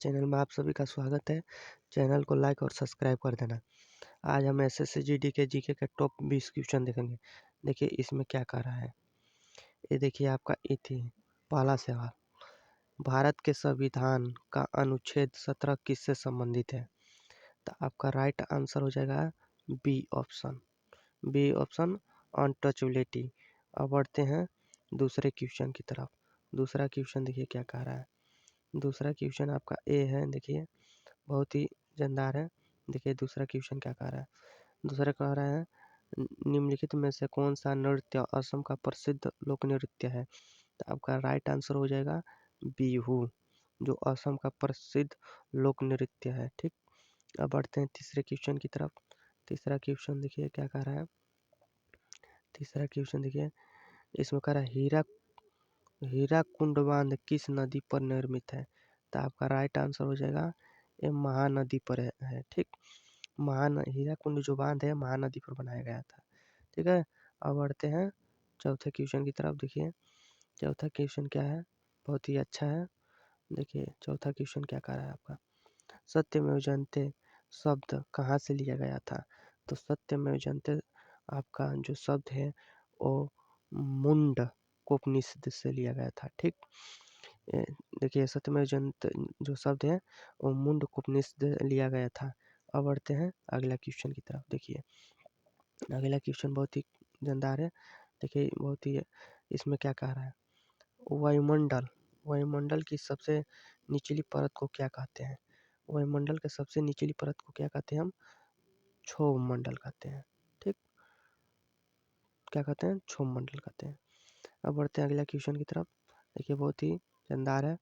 Channel में आप सभी का स्वागत है। चैनल को लाइक और सब्सक्राइब कर देना। आज हम एसएससी जीडी के जीके के टॉप 20 क्वेश्चन देखेंगे। देखिए इसमें क्या कह रहा है। ये देखिए आपका इति पहला सवाल, भारत के संविधान का अनुच्छेद 17 किससे संबंधित है? तो आपका राइट आंसर हो जाएगा बी ऑप्शन अनटचेबिलिटी। अब बढ़ते हैं दूसरे क्वेश्चन की तरफ। दूसरा क्वेश्चन देखिए क्या कह रहा है। दूसरा क्वेश्चन आपका ए है। देखिए बहुत ही जानदार है। देखिए दूसरा क्वेश्चन क्या कह रहा है। दूसरा कह रहा है निम्नलिखित में से कौन सा नृत्य असम का प्रसिद्ध लोक नृत्य है? तो आपका राइट आंसर हो जाएगा बिहू, जो असम का प्रसिद्ध लोक नृत्य है। ठीक, अब बढ़ते हैं तीसरे क्वेश्चन की तरफ। तीसरा क्वेश्चन देखिए क्या कह रहा है। तीसरा क्वेश्चन देखिए इसमें कह रहा है हीरा कुंड बांध किस नदी पर निर्मित है? तो आपका राइट आंसर हो जाएगा ये महानदी पर है। ठीक, हीरा कुंड जो बांध है महानदी पर बनाया गया था। ठीक है, अब बढ़ते हैं चौथे क्वेश्चन की तरफ। देखिए चौथा क्वेश्चन क्या है, बहुत ही अच्छा है। देखिए चौथा क्वेश्चन क्या कह रहा है आपका, सत्यमेव जयते शब्द कहाँ से लिया गया था? तो सत्यमेव जयते आपका जो शब्द है वो मुंड उपनिषद से लिया गया था। ठीक, देखिए सत्यमेव जयते जो शब्द है वो मुंड उपनिषद लिया गया था। अब बढ़ते हैं अगला क्वेश्चन की तरफ। देखिए अगला क्वेश्चन बहुत ही जानदार है। देखिए बहुत ही इसमें क्या कह रहा है, वायुमंडल वायुमंडल की सबसे निचली परत को क्या कहते हैं? वायुमंडल के सबसे निचली परत को क्या कहते हैं? हम क्षोभ मंडल कहते हैं। ठीक, क्या कहते हैं? क्षोभ मंडल कहते हैं। अब बढ़ते हैं अगला क्वेश्चन की तरफ। देखिए बहुत ही जानदार है।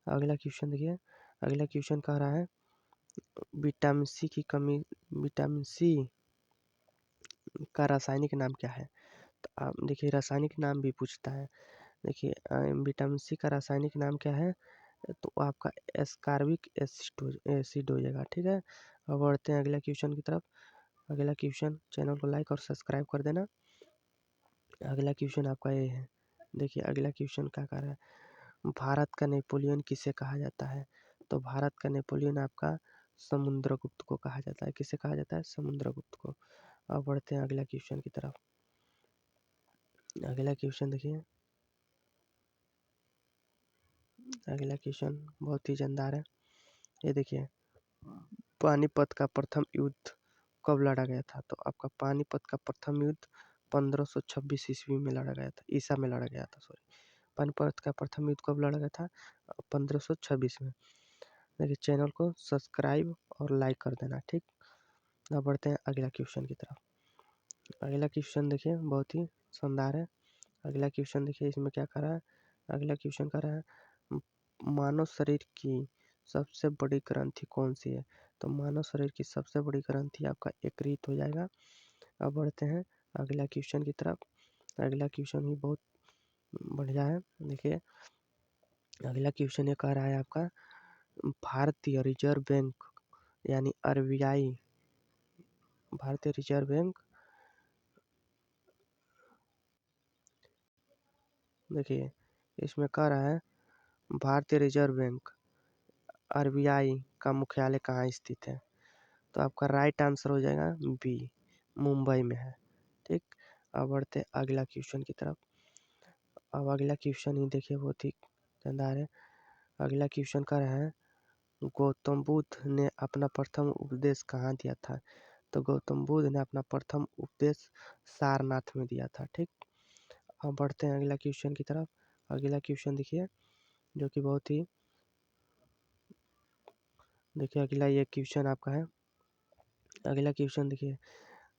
अगला क्वेश्चन देखिए, अगला क्वेश्चन कह रहा है विटामिन सी का रासायनिक नाम क्या है? तो आप देखिए रासायनिक नाम भी पूछता है। देखिए विटामिन सी का रासायनिक नाम क्या है? तो आपका एस्कॉर्बिक एसिड हो जाएगा। ठीक है, अब बढ़ते हैं अगला क्वेश्चन की तरफ। अगला क्वेश्चन, चैनल को लाइक और सब्सक्राइब कर देना। अगला क्वेश्चन आपका ये है। देखिए अगला क्वेश्चन क्या कर रहा है, भारत का नेपोलियन किसे कहा जाता है? तो भारत का नेपोलियन आपका समुद्रगुप्त को कहा जाता है। किसे कहा जाता है? समुद्रगुप्त को। अब बढ़ते हैं अगला क्वेश्चन की तरफ। अगला क्वेश्चन देखिए, अगला क्वेश्चन बहुत ही जानदार है। ये देखिए पानीपत का प्रथम युद्ध कब लड़ा गया था? तो आपका पानीपत का प्रथम युद्ध 1526 ईस्वी में लड़ा गया था, ईसा में लड़ा गया था। सॉरी, पानीपत का प्रथम युद्ध कब लड़ा गया था? 1526 में। देखिए चैनल को सब्सक्राइब और लाइक कर देना। ठीक, अब बढ़ते हैं अगला क्वेश्चन की तरफ। अगला क्वेश्चन देखिए बहुत ही शानदार है। अगला क्वेश्चन देखिए इसमें क्या कर रहा है। अगला क्वेश्चन कर रहा है मानव शरीर की सबसे बड़ी ग्रंथि कौन सी है? तो मानव शरीर की सबसे बड़ी ग्रंथि आपका यकृत हो जाएगा। अब बढ़ते हैं अगला क्वेश्चन की तरफ। अगला क्वेश्चन भी बहुत बढ़िया है। देखिए अगला क्वेश्चन ये कह रहा है आपका भारतीय रिजर्व बैंक यानी आरबीआई, भारतीय रिजर्व बैंक, देखिए इसमें कह रहा है भारतीय रिजर्व बैंक आरबीआई का मुख्यालय कहाँ स्थित है? तो आपका राइट आंसर हो जाएगा बी, मुंबई में है। ठीक, अब बढ़ते अगला क्वेश्चन की तरफ। अब अगला क्वेश्चन ही देखिए बहुत ही शानदार है। अगला क्वेश्चन कर रहा है गौतम बुद्ध ने अपना प्रथम उपदेश कहाँ दिया था? तो गौतम बुद्ध ने अपना प्रथम उपदेश सारनाथ में दिया था। ठीक, अब बढ़ते हैं अगला क्वेश्चन की तरफ। अगला क्वेश्चन देखिए जो कि बहुत ही, देखिए अगला ये क्वेश्चन आपका है। अगला क्वेश्चन देखिए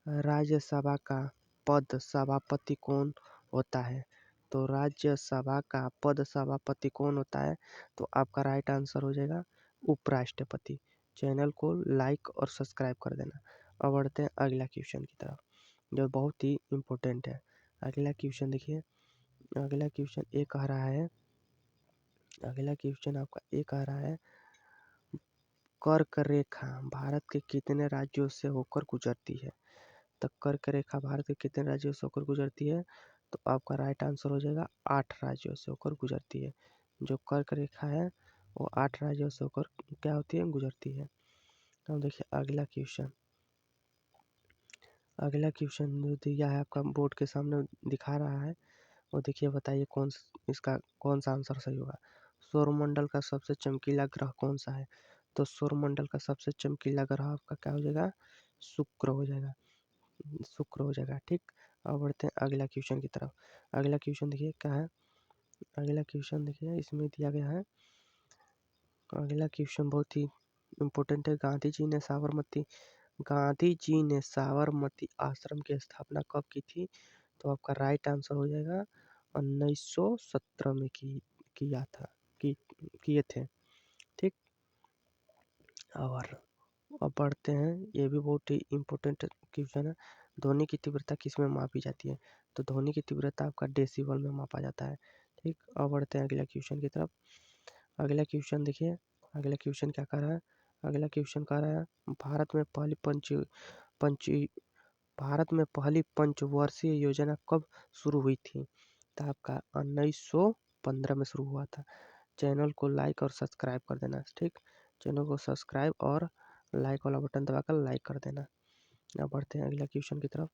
राज्यसभा का पद सभापति कौन होता है? तो राज्यसभा का पद सभापति कौन होता है? तो आपका राइट आंसर हो जाएगा उपराष्ट्रपति। चैनल को लाइक और सब्सक्राइब कर देना। अब बढ़ते हैं अगला क्वेश्चन की तरफ जो बहुत ही इम्पोर्टेंट है। अगला क्वेश्चन देखिए, अगला क्वेश्चन ये कह रहा है, अगला क्वेश्चन आपका ये कह रहा है कर्क रेखा भारत के कितने राज्यों से होकर गुजरती है? तो कर्क रेखा भारत के कितने राज्यों से होकर गुजरती है? तो आपका राइट आंसर हो जाएगा 8 राज्यों से होकर गुजरती है। जो कर्क रेखा है वो 8 राज्यों से होकर क्या होती है, गुजरती है। अब देखिए अगला क्वेश्चन जो दिया है आपका बोर्ड के सामने दिखा रहा है, वो देखिए बताइए इसका कौन सा आंसर सही होगा। सौरमंडल का सबसे चमकीला ग्रह कौन सा है? तो सौरमंडल का सबसे चमकीला ग्रह आपका क्या हो जाएगा, शुक्र हो जाएगा, शुक्र हो जाएगा। ठीक, अब बढ़ते हैं अगला क्वेश्चन की तरफ। अगला क्वेश्चन देखिए क्या है, अगला क्वेश्चन देखिए इसमें दिया गया है। अगला क्वेश्चन बहुत ही इम्पोर्टेंट है। गांधी जी ने साबरमती आश्रम की स्थापना कब की थी? तो आपका राइट आंसर हो जाएगा 1917 में किया था, किए थे। ठीक, और अब बढ़ते हैं, ये भी बहुत ही इम्पोर्टेंट क्वेश्चन है। ध्वनि की तीव्रता किस में मापी जाती है? तो ध्वनि की तीव्रता आपका डेसिबल में मापा जाता है। ठीक, अब बढ़ते हैं अगला क्वेश्चन की तरफ। अगला क्वेश्चन देखिए, अगला क्वेश्चन क्या कर रहा है, अगला क्वेश्चन कह रहा है भारत में पहली पंचवर्षीय योजना कब शुरू हुई थी? तो आपका 1915 में शुरू हुआ था। चैनल को लाइक और सब्सक्राइब कर देना। ठीक, चैनल को सब्सक्राइब और लाइक वाला बटन दबाकर लाइक कर देना। अब बढ़ते हैं अगला क्वेश्चन की तरफ।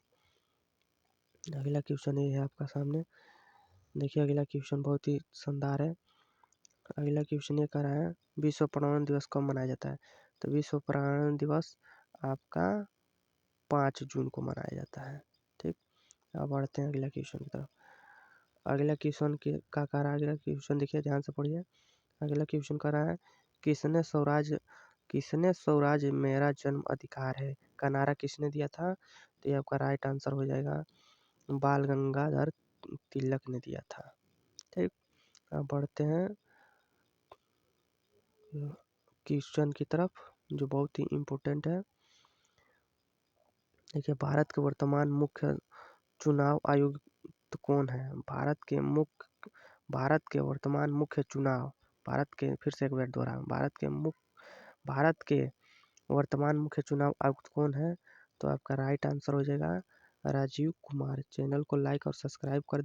अगला क्वेश्चन ये है आपका सामने, देखिए अगला क्वेश्चन बहुत ही शानदार है। अगला क्वेश्चन ये कह रहा है विश्व पर्यावरण दिवस कब मनाया जाता है? तो विश्व पर्यावरण दिवस आपका 5 जून को मनाया जाता है। ठीक, अब बढ़ते हैं अगला क्वेश्चन की तरफ। अगला क्वेश्चन का कह रहा है, अगला क्वेश्चन देखिए ध्यान से पढ़िए। अगला क्वेश्चन कह रहा है किसने स्वराज मेरा जन्म अधिकार है का नारा किसने दिया था? तो ये आपका राइट आंसर हो जाएगा बाल गंगाधर तिलक ने दिया था। ठीक, अब बढ़ते हैं क्वेश्चन की तरफ जो बहुत ही इम्पोर्टेंट है। देखिए भारत के वर्तमान मुख्य चुनाव आयुक्त कौन है? भारत के वर्तमान मुख्य चुनाव भारत के फिर से एक बार दोहराएं, भारत के वर्तमान मुख्य चुनाव आयुक्त कौन है? तो आपका राइट आंसर हो जाएगा राजीव कुमार। चैनल को लाइक और सब्सक्राइब कर